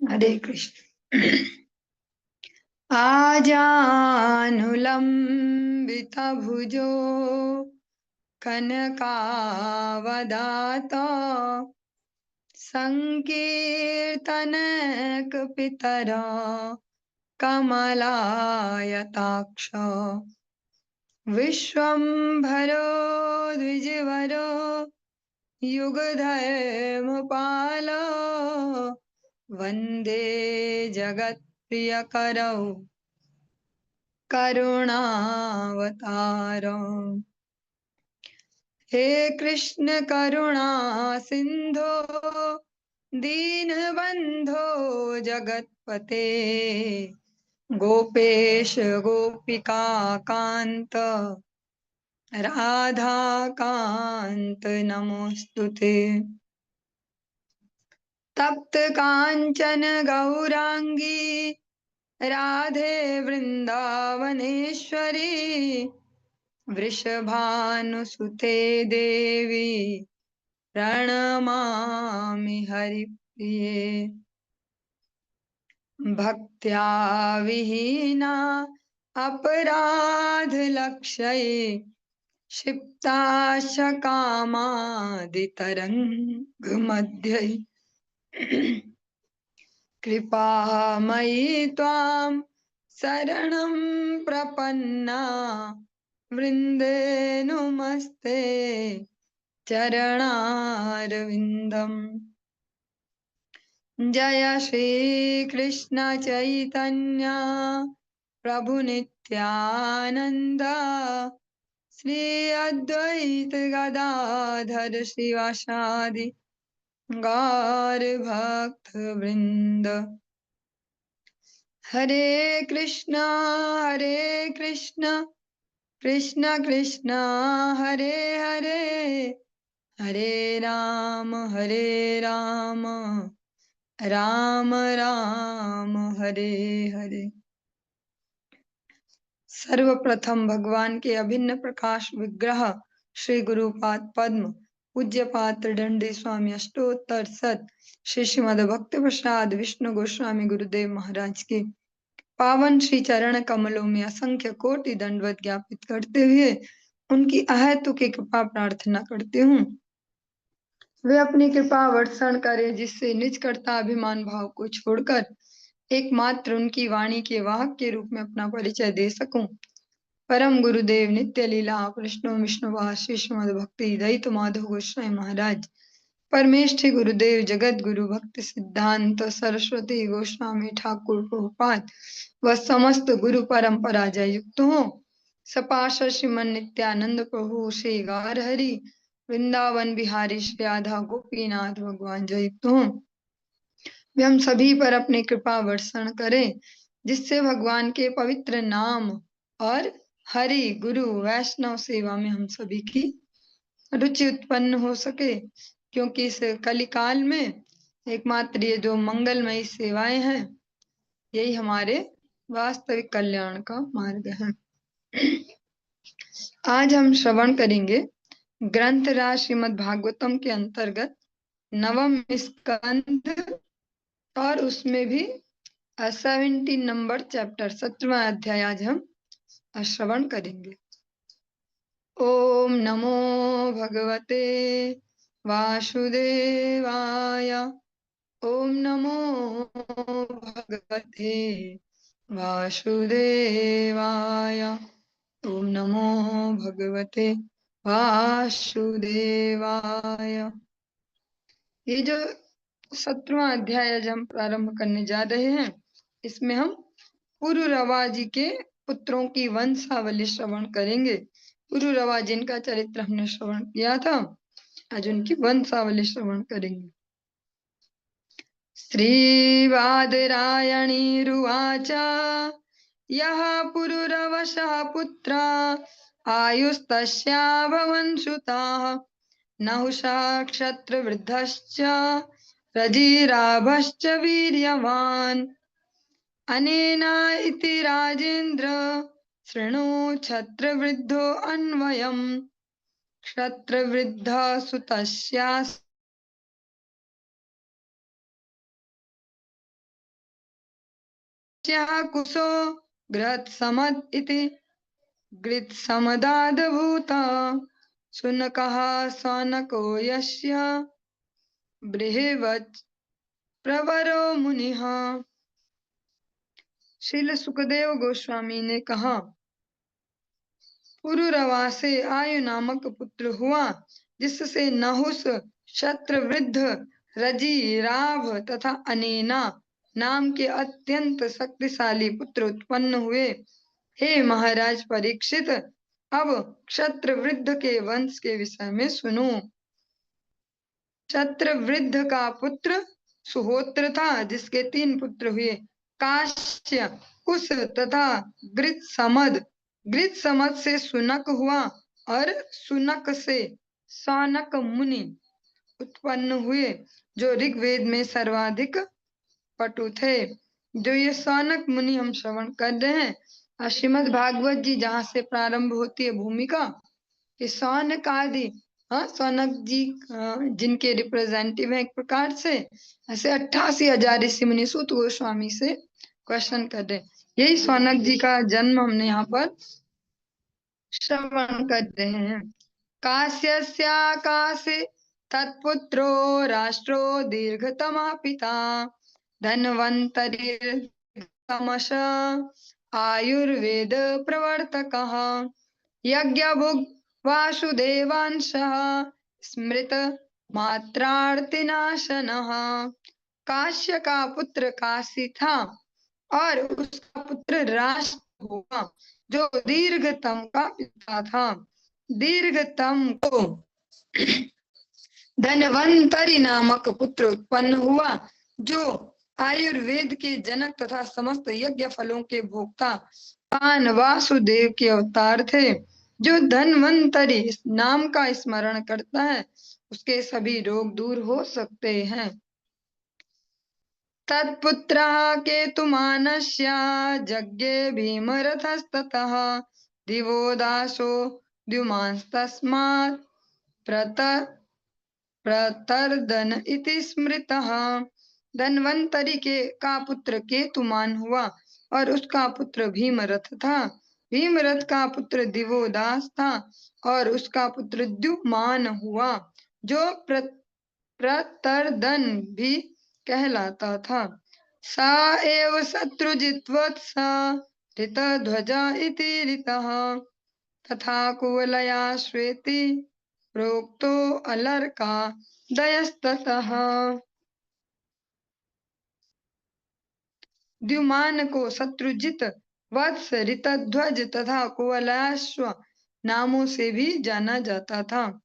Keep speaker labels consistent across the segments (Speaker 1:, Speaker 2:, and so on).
Speaker 1: हरे कृष्ण। आजानुलंबितभुजो कनकावदात संकीर्तनकपितर कमलायताक्ष विश्वम्भरो द्विजवरो युगधर्मपालो वन्दे जगत्प्रियकरौ करुणावतारम्। हे कृष्ण करुणा सिंधो दीनबंधो जगत्पते गोपेश गोपिका कांत राधा कांत नमोस्तुते। तप्त कांचन गौरांगी राधे वृंदावनेश्वरी वृषभानुसुते देवी प्रणमामि हरिप्रिये। भक्त्या विहीना अपराधलक्षये क्षिप्ताश कामादितरङ्गमध्ये कृपामयि त्वां शरणं प्रपन्ना वृन्दे नुमस्ते चरणारविन्दम्। जय श्री कृष्ण चैतन्य प्रभु नित्यानंद श्री अद्वैत गदाधर शिवासादि गौर भक्त वृंद। हरे कृष्ण कृष्ण कृष्ण हरे हरे हरे राम राम राम हरे हरे। सर्वप्रथम भगवान के अभिन्न प्रकाश विग्रह श्री गुरुपाद पद्म पूज्यपाद दंडी स्वामी अष्टोत्तर सत श्री श्रीमद भक्ति प्रसाद विष्णु गोस्वामी गुरुदेव महाराज के पावन श्री चरण कमलों में असंख्य कोटि दंडवत ज्ञापित करते हुए उनकी अहेतुकी कृपा प्रार्थना करती हूँ। वे अपनी कृपा वर्षण करें जिससे निज कर्ता अभिमान भाव को छोड़कर एकमात्र उनकी वाणी के वाहक के रूप में अपना परिचय दे सकूं। परम गुरुदेव नित्य लीला कृष्ण विष्णुवास श्री श्रीमद भक्ति दयित माधव गोस्वामी महाराज परमेष्ठी गुरुदेव जगत गुरु भक्ति सिद्धांत सरस्वती गोस्वामी ठाकुर प्रभुपाद व समस्त गुरु परंपरा जय युक्त हो। सपार्ष श्रीमन नित्यानंद प्रभु श्री गार हरि वृंदावन बिहारी श्री राधा गोपीनाथ भगवान जय युक्त हो। वे हम सभी पर अपनी कृपा वर्षण करें जिससे भगवान के पवित्र नाम और हरि गुरु वैष्णव सेवा में हम सभी की रुचि उत्पन्न हो सके, क्योंकि इस कलिकाल में एकमात्र ये जो मंगलमयी सेवाएं हैं यही हमारे वास्तविक कल्याण का मार्ग है। आज हम श्रवण करेंगे ग्रंथ राज श्रीमद् भागवतम के अंतर्गत नवम स्कंद और उसमें भी 17 नंबर चैप्टर 17वां अध्याय आज हम श्रवण करेंगे। ओम नमो भगवते वासुदेवाय। ओम नमो भगवते वासुदेवाय। ओम नमो भगवते वासुदेवाय। ये जो 17वां अध्याय आज हम प्रारंभ करने जा रहे हैं इसमें हम पुरुरवा जी के पुत्रों की वंशावली श्रवण करेंगे। पुरुरवा जिनका चरित्र हमने श्रवण किया था, आज उनकी वंशावली श्रवण करेंगे। श्रीवादरायणी रुवाच यः पुरुरवशः पुत्रा आयुस्तस्या भवन् सुताः नहुषा क्षत्रवृद्धश्च रजिराभश्च वीर्यवान् अनेना इति राजेन्द्र शृणु क्षत्रवृद्धो अन्वयम् क्षत्रवृद्ध सुतस्या कुशो गृहत् समद इति गृत् समदादभूता शुनकः सौनको यस्य बृहवत् प्रवरो मुनिः। श्रील सुखदेव गोस्वामी ने कहा, पुरुरवा से आयु नामक पुत्र हुआ, जिससे नहुस, शत्रवृद्ध, रजी, राभ तथा अनेना नाम के अत्यंत शक्तिशाली पुत्र उत्पन्न हुए। हे महाराज परीक्षित, अब क्षत्रवृद्ध के वंश के विषय में सुनो। क्षत्रवृद्ध का पुत्र सुहोत्र था, जिसके 3 पुत्र हुए, काश्य, कुश तथा गृत्समद। गृत्समद से सुनक हुआ और सुनक से सौनक मुनि उत्पन्न हुए, जो ऋग्वेद में सर्वाधिक पटु थे। जो ये सौनक मुनि हम श्रवण कर रहे हैं, श्रीमद् भागवत जी जहाँ से प्रारंभ होती है भूमिका, कि सौनक आदि, सौनक जी जिनके रिप्रेजेंटेटिव है एक प्रकार से, ऐसे 88,000 ऋषि मुनि सूत गोस्वामी से क्वेश्चन कर रहे। यही सौनक जी का जन्म हमने यहाँ पर श्रवण कर रहे हैं। काश्यस्याकाशे तत्पुत्रो राष्ट्रो दीर्घतमा पिता धन्वन्तरिर्तमश आयुर्वेद प्रवर्तकः यज्ञभुग् वासुदेवांशः स्मृत मात्रार्तिनाशनः। काश्य का पुत्र काशी था और उसका पुत्र राष्ट्र हुआ, जो दीर्घतम का पिता था। दीर्घतम को धन्वंतरि नामक पुत्र उत्पन्न हुआ, जो आयुर्वेद के जनक तथा समस्त यज्ञ फलों के भोक्ता पान वासुदेव के अवतार थे। जो धन्वंतरि इस नाम का स्मरण करता है, उसके सभी रोग दूर हो सकते हैं। तत्पुत्रः केतुमानस्य यज्ञे भीमरथस्ततः दिवो दासो द्युमांस्तस्मात् प्रतर्दन इति स्मृतः। धन्वंतरि का पुत्र केतुमान हुआ और उसका पुत्र भीमरथ था। भीमरथ का पुत्र दिवोदास था और उसका पुत्र द्युमान हुआ, जो प्रतर्दन भी कहलाता था। सा एव शत्रुजित्वत्स ऋतध्वजा इति ऋतः तथा कुवलया श्वेति प्रोक्तो अलर्का दयस्ततः। द्युमान को शत्रुजित, वत्स, ऋतध्वज तथा कुवलयाश्व नामों से भी जाना जाता था।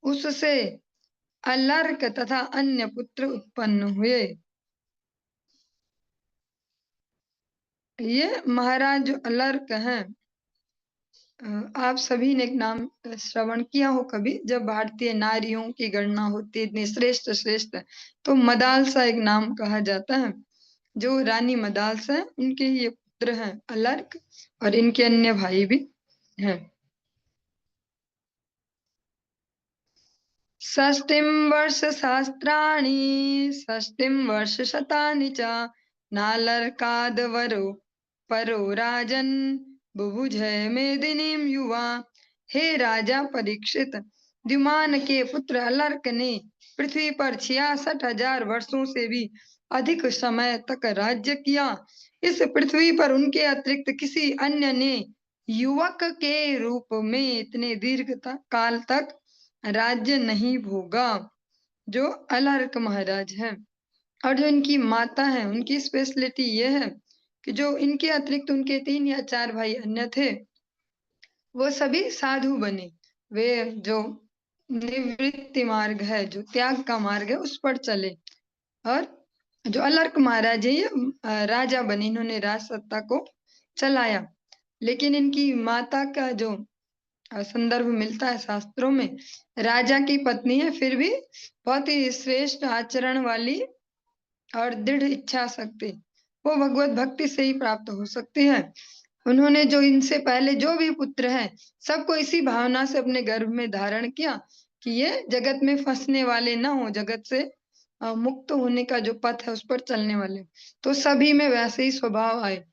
Speaker 1: उससे अलर्क तथा अन्य पुत्र उत्पन्न हुए। ये महाराज जो अलर्क हैं, आप सभी ने एक नाम श्रवण किया हो कभी, जब भारतीय नारियों की गणना होती है इतनी श्रेष्ठ श्रेष्ठ, तो मदालसा एक नाम कहा जाता है। जो रानी मदालसा है, उनके ये पुत्र हैं अलर्क, और इनके अन्य भाई भी हैं। षष्टिम वर्ष शास्त्राणि षष्टिम वर्ष शतानि च नालर्कादवरो परो राजन बुभुजय मेदिनीम युवा। हे राजा परीक्षित, द्युमान के पुत्र अलर्क ने पृथ्वी पर 66,000 वर्षों से भी अधिक समय तक राज्य किया। इस पृथ्वी पर उनके अतिरिक्त किसी अन्य ने युवक के रूप में इतने दीर्घ काल तक राज्य नहीं भोगा, जो अलर्क महाराज हैं। और जो इनकी माता है, उनकी स्पेशलिटी ये है कि जो इनके अतिरिक्त उनके 3 या 4 भाई अन्य थे, वो सभी साधु बने। वे जो निवृत्ति मार्ग है, जो त्याग का मार्ग है, उस पर चले। और जो अलर्क महाराज है, ये राजा बने, इन्होंने राज सत्ता को चलाया। लेकिन इनकी माता का जो संदर्भ मिलता है शास्त्रों में, राजा की पत्नी है, फिर भी बहुत ही श्रेष्ठ आचरण वाली और दृढ़ इच्छा शक्ति, वो भगवत भक्ति से ही प्राप्त हो सकती है। उन्होंने जो इनसे पहले जो भी पुत्र हैं, सबको इसी भावना से अपने गर्भ में धारण किया कि ये जगत में फंसने वाले ना हो, जगत से मुक्त होने का जो पथ है उस पर चलने वाले। तो सभी में वैसे ही स्वभाव आए।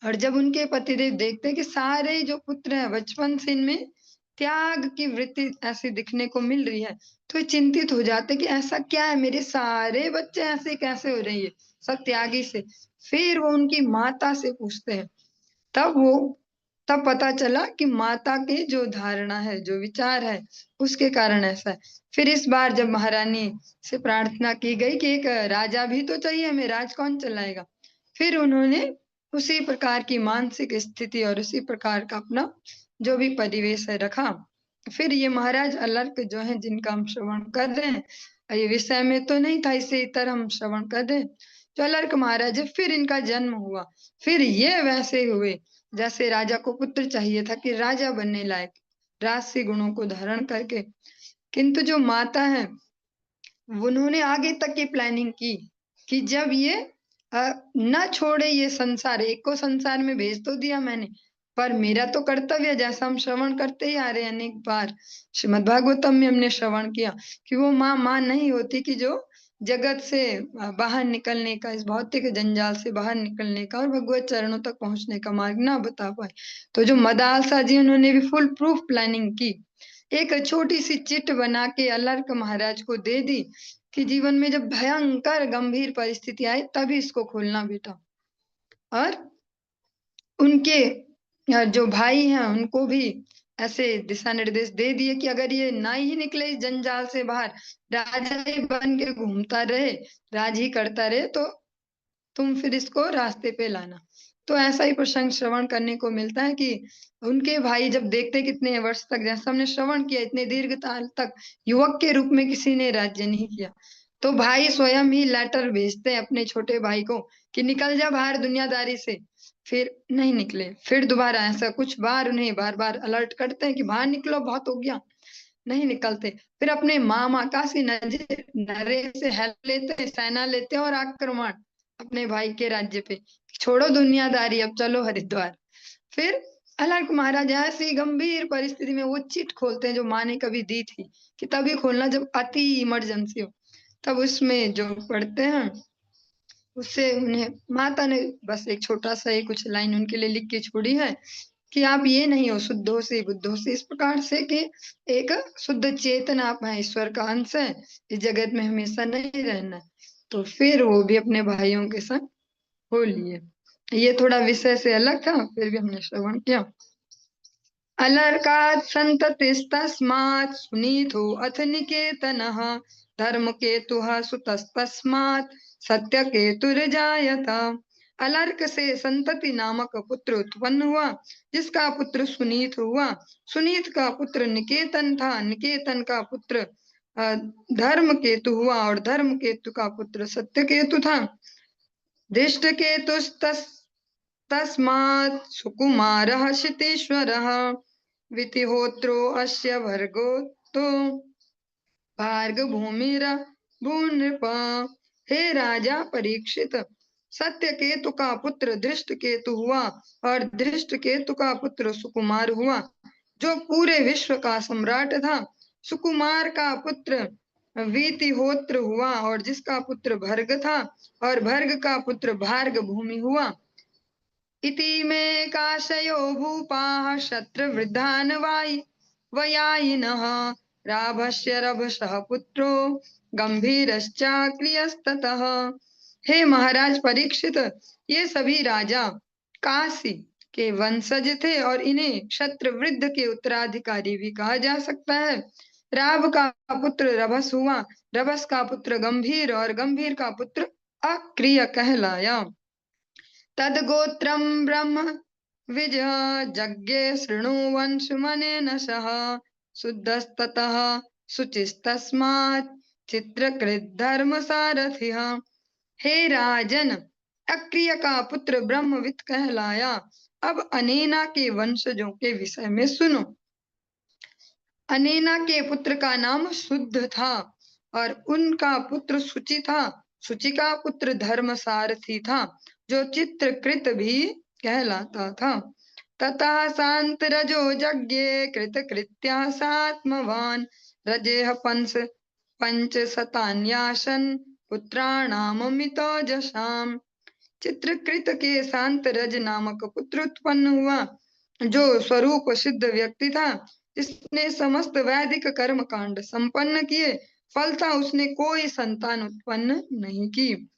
Speaker 1: और जब उनके पतिदेव देखते हैं कि सारे ही जो पुत्र हैं बचपन से इनमें त्याग की वृत्ति ऐसी दिखने को मिल रही है, तो ये चिंतित हो जाते हैं कि ऐसा क्या है, मेरे सारे बच्चे ऐसे कैसे हो रही है, सब त्यागी से। फिर वो उनकी माता से पूछते हैं। तब वो तब पता चला कि माता की जो धारणा है, जो विचार है, उसके कारण ऐसा है। फिर इस बार जब महारानी से प्रार्थना की गई कि एक राजा भी तो चाहिए हमें, राज कौन चलाएगा? फिर उन्होंने उसी प्रकार की मानसिक स्थिति और उसी प्रकार का अपना जो भी परिवेश है रखा। फिर ये महाराज अलर्क जो है जिनका हम श्रवण कर रहे हैं, ये विषय में तो नहीं था, इसे इतर हम श्रवण कर रहे हैं। जो अलर्क महाराज है, फिर इनका जन्म हुआ। फिर ये वैसे हुए जैसे राजा को पुत्र चाहिए था कि राजा बनने लायक, राजसी गुणों को धारण करके। किंतु जो माता है, उन्होंने आगे तक की प्लानिंग की कि जब ये न छोड़े ये संसार, एक को संसार में भेज तो दिया मैंने, पर मेरा तो कर्तव्य, जैसा हम श्रवण करते ही आ रहे हैं अनेक बार, श्रीमद् भागवतम में हमने श्रवण किया कि वो माँ नहीं होती कि जो जगत से बाहर निकलने का, इस भौतिक जंजाल से बाहर निकलने का और भगवत चरणों तक पहुंचने का मार्ग ना बता पाए। तो जो मदालसा जी, उन्होंने भी फुल प्रूफ प्लानिंग की। एक छोटी सी चिट बना के अलर्क महाराज को दे दी कि जीवन में जब भयंकर गंभीर परिस्थिति आए तभी इसको खोलना बेटा। और उनके जो भाई हैं उनको भी ऐसे दिशा निर्देश दे दिए कि अगर ये ना ही निकले इस जंजाल से बाहर, राजा ही बन के घूमता रहे, राज ही करता रहे, तो तुम फिर इसको रास्ते पे लाना। तो ऐसा ही प्रसंग श्रवण करने को मिलता है कि उनके भाई जब देखते कितने वर्ष तक, जैसा हमने श्रवण किया, इतने दीर्घ काल तक युवक के रूप में किसी ने राज्य नहीं किया, तो भाई स्वयं ही लेटर भेजते हैं अपने छोटे भाई को कि निकल जा बाहर दुनियादारी से। फिर नहीं निकले। फिर दोबारा ऐसा कुछ बार उन्हें बार बार अलर्ट करते हैं कि बाहर निकलो, बहुत हो गया, नहीं निकलते। फिर अपने मामा काशी नरेश से हेल्प लेते हैं, सेना लेते हैं और आक्रमण अपने भाई के राज्य पे, छोड़ो दुनियादारी, अब चलो हरिद्वार। फिर अलर्क महाराज ऐसी गंभीर परिस्थिति में वो चिट खोलते हैं जो माँ ने कभी दी थी कि तभी खोलना जब अति इमरजेंसी हो। तब उसमें जो पढ़ते हैं उससे उन्हें माता ने बस एक छोटा सा ही कुछ लाइन उनके लिए लिख के छोड़ी है कि आप ये नहीं हो शुद्धो से बुद्धो से, इस प्रकार से कि एक शुद्ध चेतन आप हैं, ईश्वर का अंश है, इस जगत में हमेशा नहीं रहना। तो फिर वो भी अपने भाइयों के संग हो लिए। ये थोड़ा विषय से अलग था, फिर भी हमने श्रवण किया। अलर्कात् सन्ततिस्तस्मात् सुनीतो अथ निकेतनः धर्मकेतुः सुतस्तस्मात् सत्यकेतुर्जायत। अलर्क से संतति नामक पुत्र उत्पन्न हुआ, जिसका पुत्र सुनीत हुआ। सुनीत का पुत्र निकेतन था, निकेतन का पुत्र धर्मकेतु हुआ और धर्मकेतु का पुत्र सत्यकेतु था। तस्मात् सुकुमारः क्षितीश्वरः वितिहोत्रो अस्य भर्गोतो भार्गभूमिरभूनृप। हे राजा परीक्षित, सत्यकेतु का पुत्र दृष्टकेतु हुआ और दृष्टकेतु का पुत्र सुकुमार हुआ, जो पूरे विश्व का सम्राट था। सुकुमार का पुत्र वीतिहोत्र हुआ और जिसका पुत्र भर्ग था, और भर्ग का पुत्र भार्ग भूमि हुआ। इति मे काशयो भूपाः शत्रुवृद्धान् वयायिनः राभस्य रभसः पुत्रो गंभीरश्चाक्रियस्ततः। हे महाराज परीक्षित, ये सभी राजा काशी के वंशज थे और इन्हें क्षत्रवृद्ध के उत्तराधिकारी भी कहा जा सकता है। राभ का पुत्र रभस हुआ, रभस का पुत्र गंभीर और गंभीर का पुत्र अक्रिय कहलाया। तद्गोत्रं ब्रह्म विजज्ञे शृणुवंशुमनेन सह शुद्धस्ततः शुचिस्तस्मात् चित्रकृद्धर्मसारथिः। हे राजन, अक्रिय का पुत्र ब्रह्मविद कहलाया। अब अनेना के वंशजों के विषय में सुनो। अनेना के पुत्र का नाम शुद्ध था और उनका पुत्र शुचि था। शुचि का पुत्र धर्मसारथी था, जो चित्रकृत भी कहलाता था। तथा शांत रजो यज्ञे कृत कृत्या सात्मवान रजेह पंस पंचशतान्यासन पुत्राणाममितोजसाम। चित्रकृत के शांत रज नामक पुत्र उत्पन्न हुआ, जो स्वरूप सिद्ध व्यक्ति था। इसने समस्त वैदिक कर्म कांड संपन्न किए, फलतः उसने कोई संतान उत्पन्न नहीं की।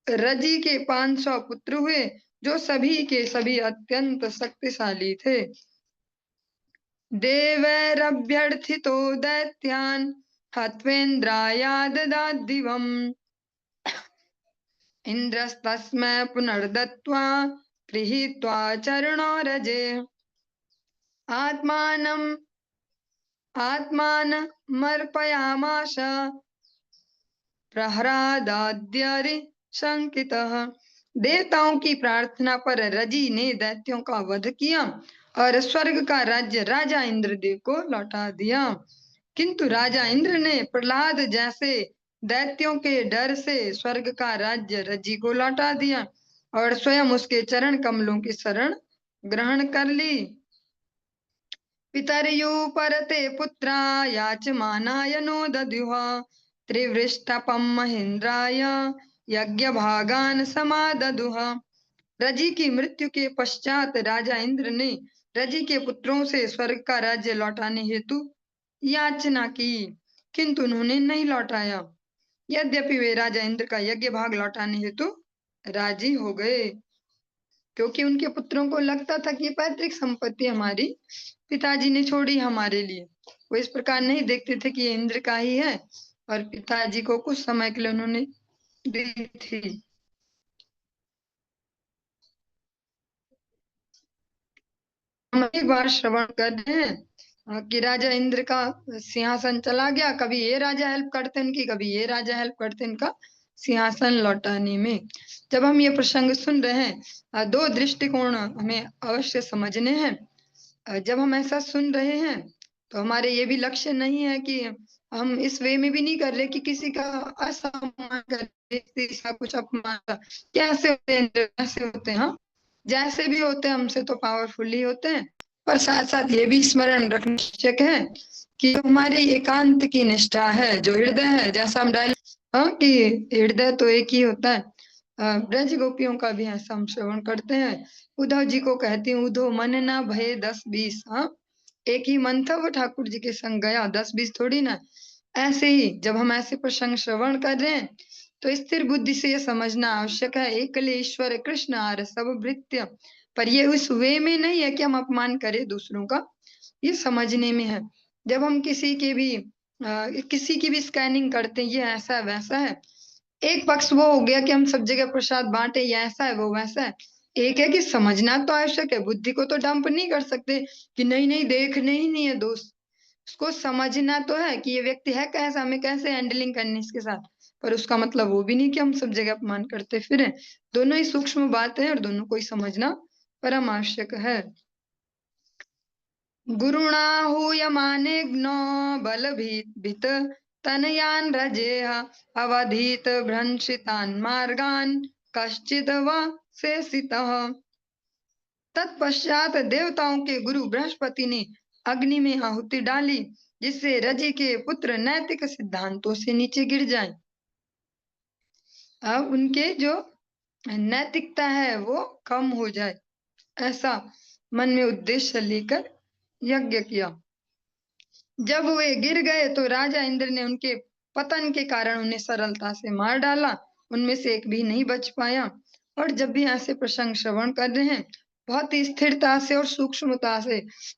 Speaker 1: रजी के 500 पुत्र हुए, जो सभी के सभी अत्यंत शक्तिशाली थे। देवैरभ्यर्थितो दैत्यान् हत्वेन्द्रायाददात् दिवम्। इंद्रस्तस्मै पुनर्दत्त्वा गृहीत्वा चरणो रजे। आत्मानमर्पयामास प्रहरादाद्यरि शंकितः। देवताओं की प्रार्थना पर रजी ने दैत्यों का वध किया और स्वर्ग का राज्य राजा इंद्रदेव को लौटा दिया। किंतु राजा इंद्र ने प्रहलाद जैसे दैत्यों के डर से स्वर्ग का राज्य रजी को लौटा दिया और स्वयं उसके चरण कमलों की शरण ग्रहण कर ली। पितर्यु परते पुत्रा याचमानाय नो दद्युः। त्रिवृष्टपम महेन्द्राय यज्ञ भागान समाददुः। रजी की मृत्यु के पश्चात राजा इंद्र ने रजी के पुत्रों से स्वर्ग का राज्य लौटाने हेतु याचना की, किंतु उन्होंने नहीं लौटाया। यद्यपि वे राजा इंद्र का यज्ञ भाग लौटाने हेतु राजी हो गए, क्योंकि उनके पुत्रों को लगता था कि पैतृक संपत्ति हमारी पिताजी ने छोड़ी हमारे लिए। वो इस प्रकार नहीं देखते थे कि ये इंद्र का ही है, और पिताजी को कुछ समय के लिए उन्होंने दी थी। हम एक बार श्रवण कर रहे हैं कि राजा इंद्र का सिंहासन चला गया। कभी ये राजा हेल्प करते उनकी, कभी ये राजा हेल्प करते इनका सिंहासन लौटाने में। जब हम ये प्रसंग सुन रहे हैं, दो दृष्टिकोण हमें अवश्य समझने हैं। जब हम ऐसा सुन रहे हैं तो हमारे ये भी लक्ष्य नहीं है कि हम इस वे में भी नहीं कर रहे कि किसी का असम्मान करें, किसी का कुछ अपमान। कैसे होते हैं इंद्र, कैसे होते हैं, हाँ जैसे भी होते हैं हमसे तो पावरफुल ही होते हैं। पर साथ साथ ये भी स्मरण रखना आवश्यक है कि हमारी एकांत की निष्ठा है, जो हृदय है, जैसा हम हाँ कि हृदय तो एक ही होता है। ब्रज गोपियों का भी ऐसा हम श्रवण करते हैं। उद्धव जी को कहती हूँ, उद्धव मन ना भये 10-20। हाँ एक ही मन था, वो ठाकुर जी के संग गया, 10-20 थोड़ी ना। ऐसे ही जब हम ऐसे प्रसंग श्रवण कर रहे हैं तो स्थिर बुद्धि से ये समझना आवश्यक है, एकले ईश्वर कृष्ण आर सब भृत्य। पर ये उस वे में नहीं है कि हम अपमान करें दूसरों का, ये समझने में है। जब हम किसी की भी स्कैनिंग करते हैं, ये ऐसा है वैसा है। एक पक्ष वो हो गया कि हम सब जगह प्रसाद बांटे, ये ऐसा है वो वैसा है। एक है कि समझना तो आवश्यक है, बुद्धि को तो डंप नहीं कर सकते कि नहीं नहीं देखने ही नहीं है दोस्त। उसको समझना तो है कि ये व्यक्ति है कैसा, हमें कैसे हैंडलिंग करनी इसके साथ। पर उसका मतलब वो भी नहीं कि हम सब जगह अपमान करते फिरें। दोनों ही सूक्ष्म बात है और दोनों को ही समझना परम आवश्यक है। गुरुणा हूयमानेग्नो बलभीत तनयान रजेह अवधीत भ्रंशितान मार्गान कश्चिद व शेषितः। तत्पश्चात देवताओं के गुरु बृहस्पति ने अग्नि में आहुति डाली, जिससे रजी के पुत्र नैतिक सिद्धांतों से नीचे गिर जाएं। अब उनके जो नैतिकता है वो कम हो जाए, ऐसा मन में उद्देश्य लेकर यज्ञ किया। जब वे गिर गए तो राजा इंद्र ने उनके पतन के कारण उन्हें सरलता से मार डाला, उनमें से एक भी नहीं बच पाया। और जब भी ऐसे प्रसंग श्रवण कर रहे हैं, बहुत ही स्थिरता से और सूक्ष्मता से,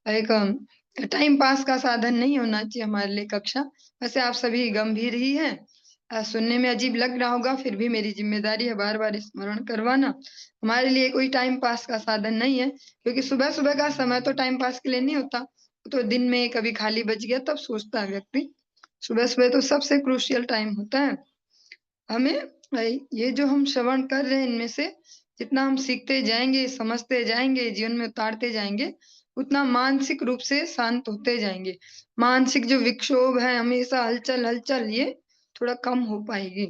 Speaker 1: एक टाइम पास का साधन नहीं होना चाहिए हमारे लिए कक्षा। वैसे आप सभी गंभीर ही हैं, सुनने में अजीब लग रहा होगा, फिर भी मेरी जिम्मेदारी है बार बार स्मरण करवाना। हमारे लिए कोई टाइम पास का साधन नहीं है, क्योंकि सुबह सुबह का समय तो टाइम पास के लिए नहीं होता, तो दिन में कभी खाली बच गया तब सोचता है व्यक्ति। सुबह सुबह तो सबसे क्रूशियल टाइम होता है। हमें ये जो हम श्रवण कर रहे हैं, इनमें से जितना हम सीखते जाएंगे, समझते जाएंगे, जीवन में उतारते जाएंगे, उतना मानसिक रूप से शांत होते जाएंगे। मानसिक जो विक्षोभ है, हमेशा हलचल हलचल, ये थोड़ा कम हो पाएगी।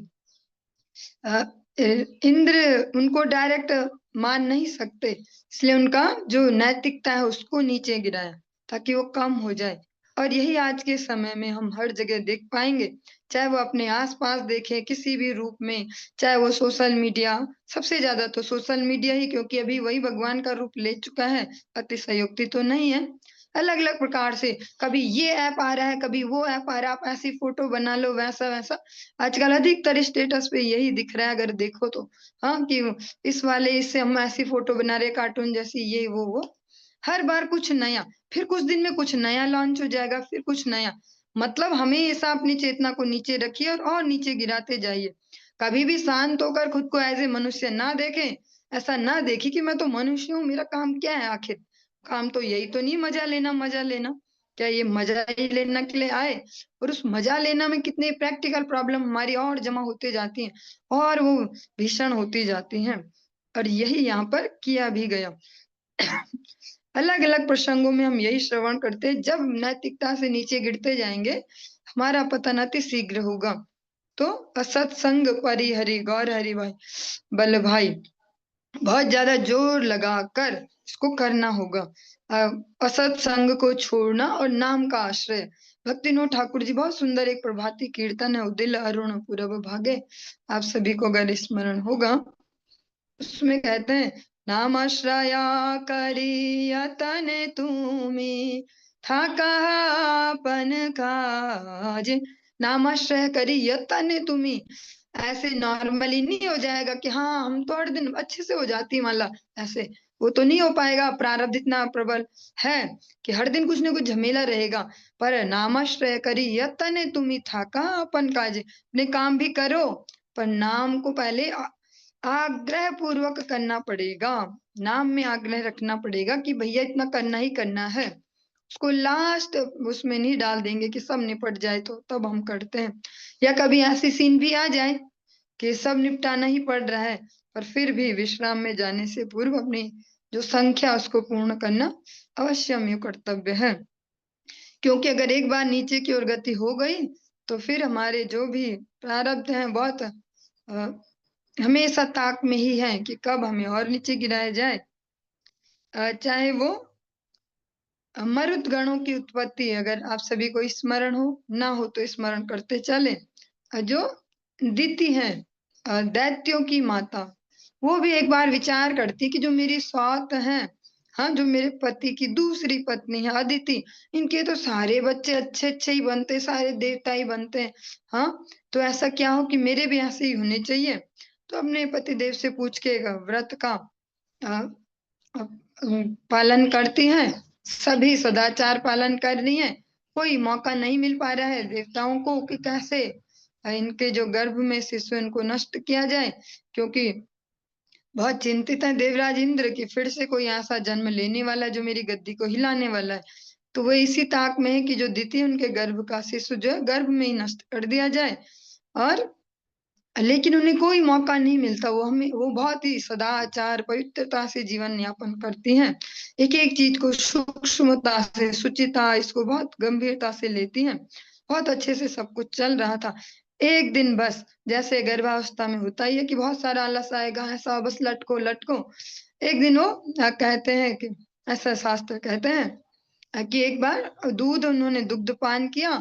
Speaker 1: इंद्र उनको डायरेक्ट मान नहीं सकते, इसलिए उनका जो नैतिकता है उसको नीचे गिराया ताकि वो कम हो जाए। और यही आज के समय में हम हर जगह देख पाएंगे चाहे वो अपने आस-पास देखें किसी भी रूप में, चाहे वो सोशल मीडिया, सबसे ज़्यादा तो सोशल मीडिया ही, क्योंकि अभी वही भगवान का रूप ले चुका है, अतिशयोक्ति तो नहीं है। अलग-अलग प्रकार से कभी ये ऐप आ रहा है, कभी वो ऐप आ रहा है, आप ऐसी फ़ोटो बना लो, वैसा-वैसा। आजकल अधिकतर स्टेटस पे यही दिख रहा है अगर देखो तो। हाँ, कि इस वाले इससे हम ऐसी फ़ोटो बना रहे हैं कार्टून जैसी, ये वो। हर बार कुछ नया, फिर कुछ दिन में कुछ नया लॉन्च हो जाएगा, फिर कुछ नया। मतलब हमेशा अपनी चेतना को नीचे रखिए और नीचे गिराते जाइए। कभी भी शांत होकर खुद को एज़ ए मनुष्य ना देखें, ऐसा ना देखें कि मैं तो मनुष्य हूँ, मेरा काम क्या है आखिर? काम तो यही तो नहीं मज़ा लेना, मज़ा लेना। क्या ये मज़ा ही लेने के लिए आए? और उस मज़ा लेना में कितनी प्रैक्टिकल प्रॉब्लम हमारी और जमा होती जाती हैं और वो भीषण होती जाती हैं। और यही यहाँ पर किया भी गया। अलग-अलग प्रसंगों में हम यही श्रवण करते हैं, जब नैतिकता से नीचे गिरते जाएँगे, हमारा पतन अति शीघ्र होगा। तो असत्संग परिहरि गौर हरि भाई बल भाई, बहुत ज़्यादा जोर लगाकर इसको करना होगा। अ, असत्संग को छोड़ना और नाम का आश्रय। भक्तिनोद ठाकुर जी बहुत सुंदर एक प्रभाती कीर्तन है, उदिल अरुण पूरब भागे। आप सभी को अगर स्मरण होगा, उसमें कहते हैं, नामाश्रया करियतन तुम्हें था कहापन काज। नामाश्रय करी यतन तुम्ही। ऐसे नॉर्मली नहीं हो जाएगा कि हाँ हम तो हर दिन अच्छे से हो जाती माला, ऐसे वो तो नहीं हो पाएगा। प्रारब्ध इतना प्रबल है कि हर दिन कुछ ना कुछ झमेला रहेगा। पर नामाश्रय करी यतन तुम्ही था कहापन काज, अपने काम भी करो, पर नाम को पहले आग्रह पूर्वक करना पड़ेगा। नाम में आग्रह रखना पड़ेगा कि भैया इतना करना ही करना है। उसको लास्ट उसमें नहीं डाल देंगे कि सब निपट जाए तो तब हम करते हैं। या कभी ऐसी सीन भी आ जाए कि सब निपटाना ही पड़ रहा है, पर फिर भी विश्राम में जाने से पूर्व अपनी जो संख्या उसको पूर्ण करना अवश्यम कर्तव्य है। क्योंकि अगर एक बार नीचे की ओर गति हो गई, तो फिर हमारे जो भी प्रारब्ध हैं बहुत हमेशा ताक में ही हैं कि कब हमें और नीचे गिराया जाए। चाहे वो मरुत गणों की उत्पत्ति अगर आप सभी को स्मरण हो, ना हो तो स्मरण करते चलें। जो दीति हैं दैत्यों की माता, वो भी एक बार विचार करती कि जो मेरी सौत हैं, हाँ, जो मेरे पति की दूसरी पत्नी है अदिति, इनके तो सारे बच्चे अच्छे-अच्छे ही बनते, सारे देवता ही बनते हैं, हाँ, तो ऐसा क्या हो कि मेरे भी ऐसे ही होने चाहिए। तो अपने पति देव से पूछ के एक व्रत का अ, पालन करती हैं, सभी सदाचार पालन कर रही हैं। कोई मौका नहीं मिल पा रहा है देवताओं को कि कैसे इनके जो गर्भ में शिशु इनको नष्ट किया जाए, क्योंकि बहुत चिंतित है देवराज इंद्र कि फिर से कोई ऐसा जन्म लेने वाला है जो मेरी गद्दी को हिलाने वाला है। तो वो इसी ताक में है कि जो द्वितीय उनके गर्भ का शिशु जो है गर्भ में ही नष्ट कर दिया जाए। और लेकिन उन्हें कोई मौका नहीं मिलता। वो बहुत ही सदाचार, पवित्रता से जीवन यापन करती हैं। एक-एक चीज़ को सूक्ष्मता से, शुचिता इसको बहुत गंभीरता से लेती हैं। बहुत अच्छे से सब कुछ चल रहा था। एक दिन बस जैसे गर्भावस्था में होता ही है कि बहुत सारा आलस आएगा, ऐसा बस लटको। एक दिन वो कहते हैं कि ऐसा शास्त्र कहते हैं कि एक बार दूध उन्होंने दुग्धपान किया,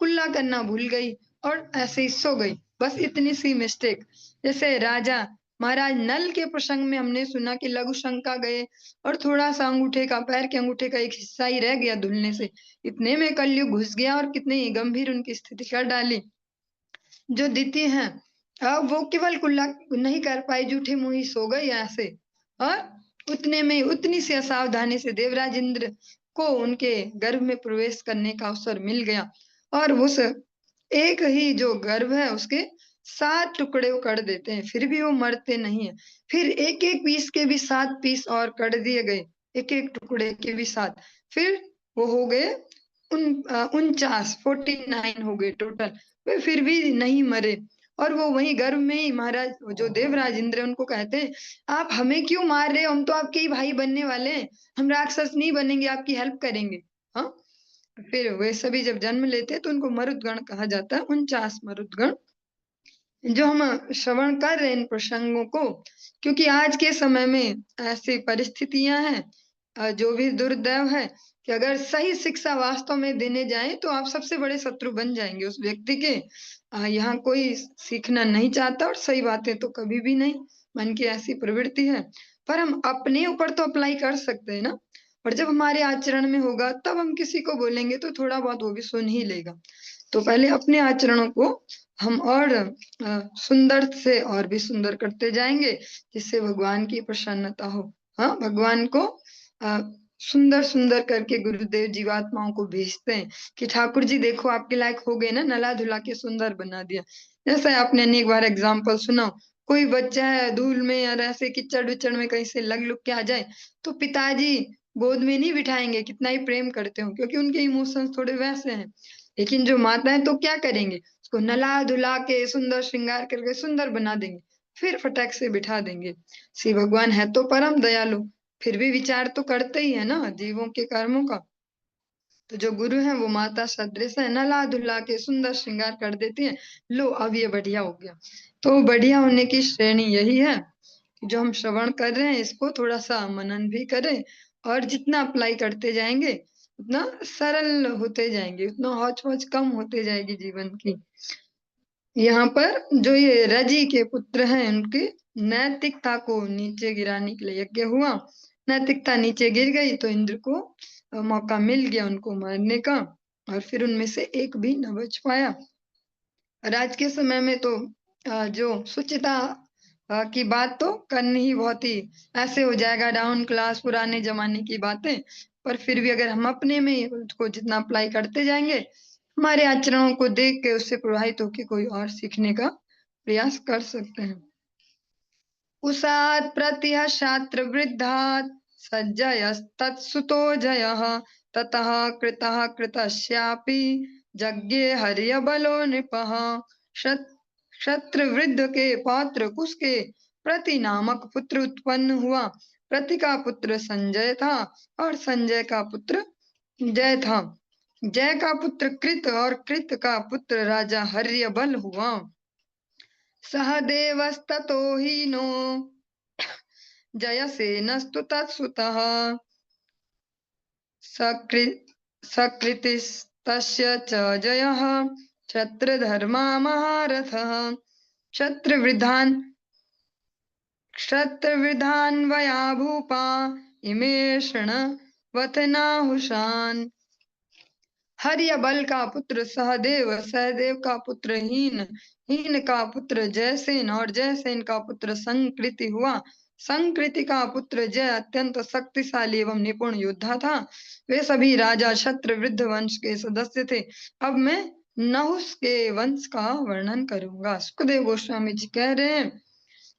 Speaker 1: कुल्ला करना भूल गई और ऐसे ही सो गई। बस इतनी सी मिस्टेक। जैसे राजा महाराज नल के प्रसंग में हमने सुना कि लघु शंका गए और थोड़ा-सा अंगूठे का पैर के अंगूठे का एक हिस्सा ही रह गया धुलने से। इतने में कलयुग घुस गया और कितनी गंभीर उनकी स्थिति कर डाली। जो दीति हैं वो केवल कुल्ला नहीं कर पाई, जूठे मुँह ही सो गई ऐसे। और उतने में उतनी सी असावधानी से देवराज इंद्र को उनके गर्भ में प्रवेश करने का अवसर मिल गया और उस एक ही जो गर्भ है उसके 7 टुकड़े वो कर देते हैं, फिर भी वो मरते नहीं हैं। फिर एक-एक पीस के भी 7 पीस और कर दिए गए, एक-एक टुकड़े के भी 7। फिर वो हो गए 49 49 हो गए टोटल। वे फिर भी नहीं मरे और वो वहीं गर्भ में ही महाराज जो देवराज इंद्र है उनको कहते हैं, "आप हमें क्यों मार रहे हो? हम तो आपके ही भाई बनने वाले हैं। हम राक्षस नहीं बनेंगे, आपकी हेल्प करेंगे।" हाँ? फिर वे सभी जब जन्म लेते हैं तो उनको मरुद्गण कहा जाता है, 49 मरुद्गण। जो हम श्रवण कर रहे हैं इन प्रसंगों को, क्योंकि आज के समय में ऐसी परिस्थितियाँ हैं जो भी दुर्दैव है कि अगर सही शिक्षा वास्तव में देने जाएँ तो आप सबसे बड़े शत्रु बन जाएँगे उस व्यक्ति के। यहाँ कोई सीखना नहीं चाहता और सही बात है तो कभी भी नहीं, मन की ऐसी प्रवृत्ति है। पर हम अपने ऊपर तो अप्लाई कर सकते हैं ना, और जब हमारे आचरण में होगा तब हम किसी को बोलेंगे तो थोड़ा बहुत वो भी सुन ही लेगा। तो पहले अपने आचरणों को हम और सुंदर से और भी सुंदर करते जाएंगे, जिससे भगवान की प्रसन्नता हो। हाँ, भगवान को सुंदर सुंदर करके गुरुदेव जीवात्माओं को भेजते हैं कि ठाकुर जी देखो आपके लायक हो गए ना, नला धुला के सुंदर बना दिया। जैसे आपने अनेक बार एग्जाम्पल सुना, कोई बच्चा है धूल में या ऐसे कीचड़ विचड़ में कहीं से लग लुग के आ जाए तो पिताजी गोद में नहीं बिठाएंगे, कितना ही प्रेम करते हो, क्योंकि उनके इमोशंस थोड़े वैसे हैं। लेकिन जो माताएं तो क्या करेंगे, उसको नला धुला के सुंदर श्रृंगार करके सुंदर बना देंगे, फिर फटक से बिठा देंगे। श्री भगवान है तो परम दयालु, फिर भी विचार तो करते ही है ना जीवों के कर्मों का। तो जो गुरु है वो माता सदृश है, नला धुला के सुंदर श्रृंगार कर देती है। लो अब ये बढ़िया हो गया। तो बढ़िया होने की श्रेणी यही है कि जो हम श्रवण कर रहे हैं इसको थोड़ा सा मनन भी करें, और जितना अप्लाई करते जाएंगे उतना सरल होते जाएंगे, उतना हौच पौच कम होते जाएगी जीवन की। यहाँ पर जो ये रजी के पुत्र हैं उनकी नैतिकता को नीचे गिराने के लिए यज्ञ हुआ। नैतिकता नीचे गिर गई तो इंद्र को मौका मिल गया उनको मारने का, और फिर उनमें से एक भी न बच पाया। और आज के समय में तो जो सुचिता की बात तो करनी ही बहुत ही ऐसे हो जाएगा, डाउन क्लास पुराने जमाने की बातें। पर फिर भी अगर हम अपने में उसको जितना अप्लाई करते जाएंगे, हमारे आचरणों को देख के उससे प्रभावित होकर कोई और सीखने का प्रयास कर सकते हैं। उषात् प्रतिह शास्त्र वृद्धात् सज्जयस्तत्सुतो जयः ततः कृतः कृतस्यापि यज्ञे हर्यबलो नृपः। क्षत्र वृद्ध के पौत्र कुश के प्रति नामक पुत्र उत्पन्न हुआ। प्रति का पुत्र संजय था और संजय का पुत्र जय था। जय का पुत्र कृत और कृत का पुत्र राजा हर्यबल हुआ। सहदेवस्ततो हीनो जयसेनस्तु तत्सुतः सकृतिस्तस्य च जयः क्षत्रधर्मा महारथः। क्षत्रवृद्धान्वया भूपा इमे शृण्वथनाहुषान्। हर्यबल का पुत्र सहदेव, सहदेव का पुत्र हीन, हीन का पुत्र जयसेन और जयसेन का पुत्र संकृति हुआ। संकृति का पुत्र जय अत्यंत शक्तिशाली एवं निपुण योद्धा था। वे सभी राजा क्षत्रवृद्ध वंश के सदस्य थे। अब मैं नहुष के वंश का वर्णन करूंगा। सुखदेव गोस्वामी जी कह रहे हैं,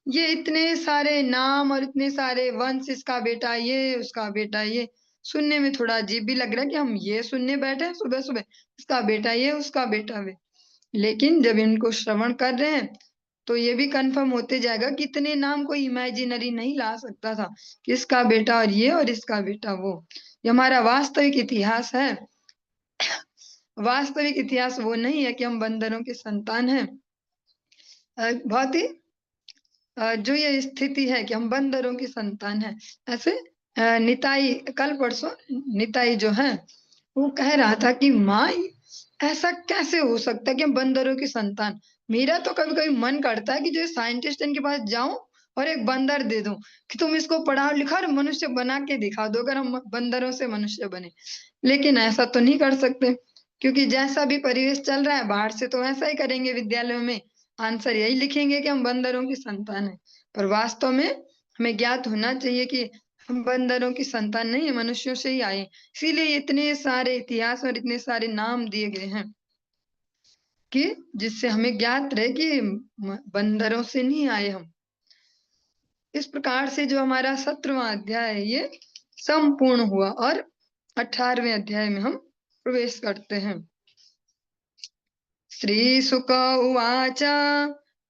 Speaker 1: ये इतने सारे नाम और इतने सारे वंश, इसका बेटा ये, उसका बेटा ये, सुनने में थोड़ा अजीब भी लग रहा है कि हम ये सुनने बैठे हैं सुबह सुबह, इसका बेटा ये, उसका बेटा वे। लेकिन जब इनको श्रवण कर रहे हैं तो ये भी कंफर्म होते जाएगा कि इतने नाम कोई इमेजिनरी नहीं ला सकता था कि इसका बेटा और ये और इसका बेटा वो। ये हमारा वास्तविक इतिहास है। वास्तविक इतिहास वो नहीं है कि हम बंदरों के संतान हैं। बहुत ही जो ये स्थिति है कि हम बंदरों की संतान हैं। ऐसे निताई कल परसों निताई जो है वो कह रहा था कि माँ ऐसा कैसे हो सकता है कि हम बंदरों की संतान। मेरा तो कभी कभी मन करता है कि जो साइंटिस्ट इनके पास जाऊं और एक बंदर दे दूं कि तुम इसको पढ़ा लिखा और मनुष्य बना के दिखा दो, अगर हम बंदरों से मनुष्य बने। लेकिन ऐसा तो नहीं कर सकते, क्योंकि जैसा भी परिवेश चल रहा है बाहर से तो ऐसा ही करेंगे, विद्यालयों में आंसर यही लिखेंगे कि हम बंदरों की संतान है। पर वास्तव में हमें ज्ञात होना चाहिए कि हम बंदरों की संतान नहीं है, मनुष्यों से ही आए। इसीलिए इतने सारे इतिहास और इतने सारे नाम दिए गए हैं कि जिससे हमें ज्ञात रहे कि बंदरों से नहीं आए हम। इस प्रकार से जो हमारा 17वां अध्याय है ये संपूर्ण हुआ और 18वें अध्याय में हम प्रवेश करते हैं। श्रीशुक उवाच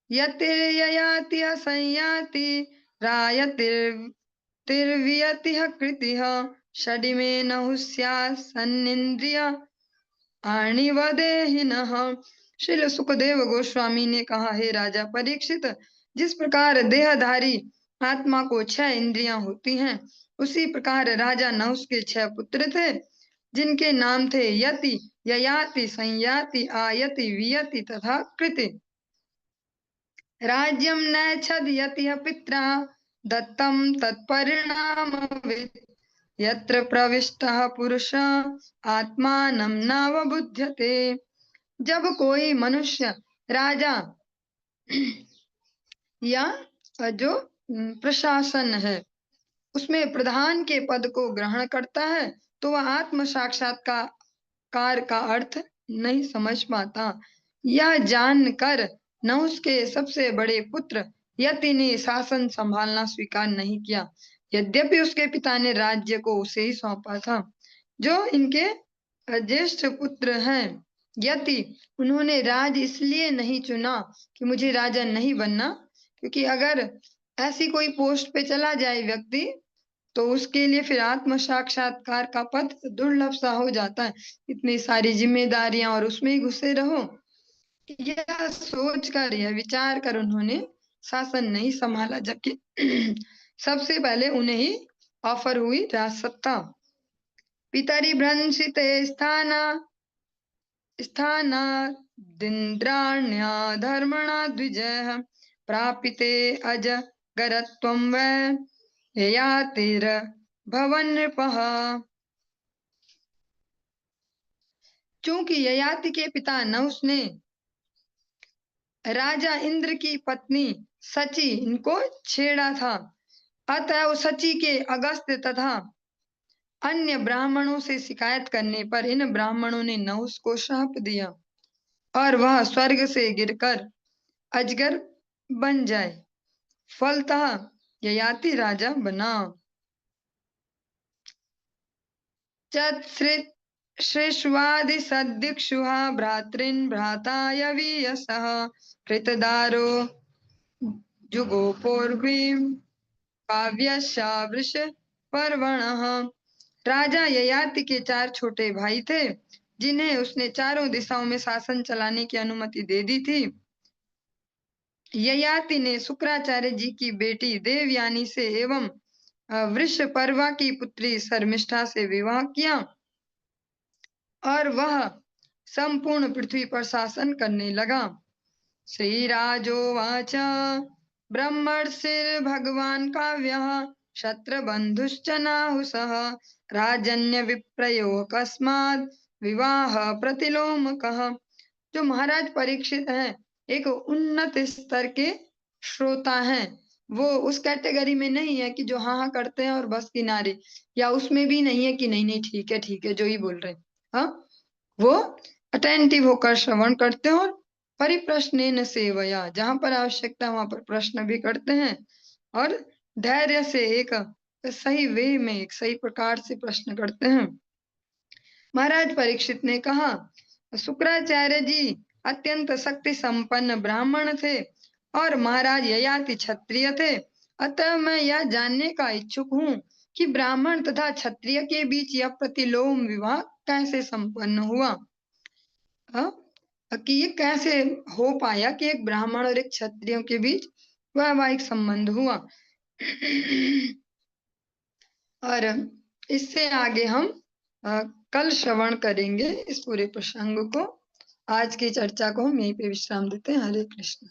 Speaker 1: यतिर्ययाति संयाति रायतिर्वियतिः कृतिः षडिमे नहुष्यासन्निन्द्रिय आणिवदेहिनः। श्रील सुखदेव गोस्वामी ने कहा, हे राजा परीक्षित, जिस प्रकार देहधारी आत्मा को 6 इंद्रियां होती हैं, उसी प्रकार राजा नहुष के 6 पुत्र थे। जिनके नाम थे यति, ययाति, संयाति, आयति, वियति तथा कृति। राज्यं नैच्छद् यतिः पित्रा दत्तं तत्परिणामवित्। यत्र प्रविष्टः पुरुषः आत्मानं नावबुध्यते। जब कोई मनुष्य राजा या जो प्रशासन है उसमें प्रधान के पद को ग्रहण करता है तो वह आत्म साक्षात्कार का अर्थ नहीं समझ पाता। यह जानकर नहुष के सबसे बड़े पुत्र यति ने शासन संभालना स्वीकार नहीं किया, यद्यपि उसके पिता ने राज्य को उसे ही सौंपा था। जो इनके ज्येष्ठ पुत्र हैं यति, उन्होंने राज इसलिए नहीं चुना कि मुझे राजा नहीं बनना, क्योंकि अगर ऐसी कोई पोस्ट पे चला जाए व्यक्ति तो उसके लिए फिर आत्म साक्षात्कार का पद दुर्लभ सा हो जाता है। इतनी सारी जिम्मेदारियां और उसमें ही घुसे रहो। यह सोचकर, यह विचार कर उन्होंने शासन नहीं संभाला, जबकि सबसे पहले उन्हें ही ऑफर हुई राजसत्ता। पितरि भ्रंशिते स्थानादिन्द्राण्या धर्मणा द्विजः प्रापिते अजगरत्वं वै ययातिर्भवन नृपः। चूंकि ययाति के पिता नहुष ने राजा इंद्र की पत्नी सची इनको छेड़ा था, अतः सची के अगस्त्य तथा अन्य ब्राह्मणों से शिकायत करने पर इन ब्राह्मणों ने नहुष को श्राप दिया और वह स्वर्ग से गिरकर अजगर बन जाए। फलतः ययाति राजा बना। श्रेष्वादिसद्दिक्षुः भ्रातॄन् भ्राता यवीयसः कृतदारो जुगोपोर्वीं काव्यशावृष पर्वणः। राजा ययाति के 4 छोटे भाई थे जिन्हें उसने चारों दिशाओं में शासन चलाने की अनुमति दे दी थी। ययाति ने शुक्राचार्य जी की बेटी देवयानी से एवं वृष पर्वा की पुत्री शर्मिष्ठा से विवाह किया और वह संपूर्ण पृथ्वी पर शासन करने लगा। श्रीराजोवाच ब्रह्मर्षिर्भगवान् काव्यः शत्रबन्धुश्च नाहुषः राजन्य विप्रयो कस्मात् विवाह प्रतिलोमकः। जो महाराज परीक्षित हैं एक उन्नत स्तर के श्रोता हैं, वो उस कैटेगरी में नहीं है कि जो हाँ हाँ करते हैं और बस किनारे, या उसमें भी नहीं है कि नहीं नहीं ठीक है जो ही बोल रहे हैं। हाँ, वो अटेंटिव होकर श्रवण करते हैं और परिप्रश्नेन सेवया, जहां पर आवश्यकता वहां पर प्रश्न भी करते हैं और धैर्य से एक सही वे में, एक सही प्रकार से प्रश्न करते हैं। महाराज परीक्षित ने कहा, शुक्राचार्य जी अत्यंत शक्ति संपन्न ब्राह्मण थे और महाराज ययाति क्षत्रिय थे, अतः मैं यह जानने का इच्छुक हूँ कि ब्राह्मण तथा क्षत्रिय के बीच यह प्रतिलोम विवाह कैसे संपन्न हुआ। कि ये कैसे हो पाया कि एक ब्राह्मण और एक क्षत्रिय के बीच वैवाहिक संबंध हुआ। और इससे आगे हम कल श्रवण करेंगे इस पूरे प्रसंग को। आज की चर्चा को हम यहीं पे विश्राम देते हैं। हरे कृष्ण।